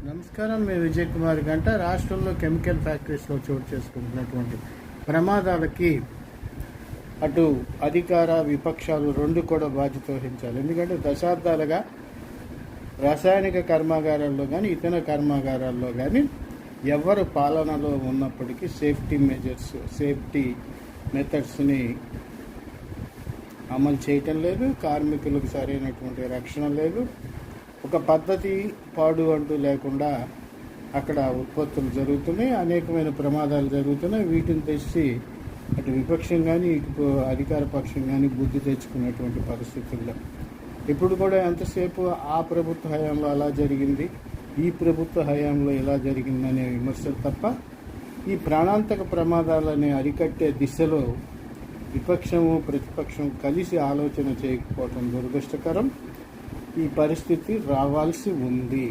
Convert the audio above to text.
నమస్కారం. మేము విజయ్ కుమార్ గంట. రాష్ట్రంలో కెమికల్ ఫ్యాక్టరీస్లో చోటు చేసుకుంటున్నటువంటి ప్రమాదాలకి అటు అధికార విపక్షాలు రెండు కూడా బాధ్యత వహించాలి. ఎందుకంటే దశాబ్దాలుగా రసాయనిక కర్మాగారాల్లో కానీ ఇతర కర్మాగారాల్లో కానీ ఎవరు పాలనలో ఉన్నప్పటికీ సేఫ్టీ మెథడ్స్ని అమలు చేయటం లేదు. కార్మికులకు సరైనటువంటి రక్షణ లేదు. ఒక పద్ధతి పాడు అంటూ లేకుండా అక్కడ ఉత్పత్తులు జరుగుతున్నాయి, అనేకమైన ప్రమాదాలు జరుగుతున్నాయి. వీటిని తెచ్చి అటు విపక్షం కానీ ఇటు అధికార పక్షం కానీ బుద్ధి తెచ్చుకునేటువంటి పరిస్థితుల్లో ఇప్పుడు కూడా ఎంతసేపు ఆ ప్రభుత్వ హయాంలో అలా జరిగింది, ఈ ప్రభుత్వ హయాంలో ఇలా జరిగిందనే విమర్శలు తప్ప ఈ ప్రాణాంతక ప్రమాదాలని అరికట్టే దిశలో విపక్షము ప్రతిపక్షం కలిసి ఆలోచన చేయకపోవటం దురదృష్టకరం. ఈ పరిస్థితి రావాల్సి ఉంది.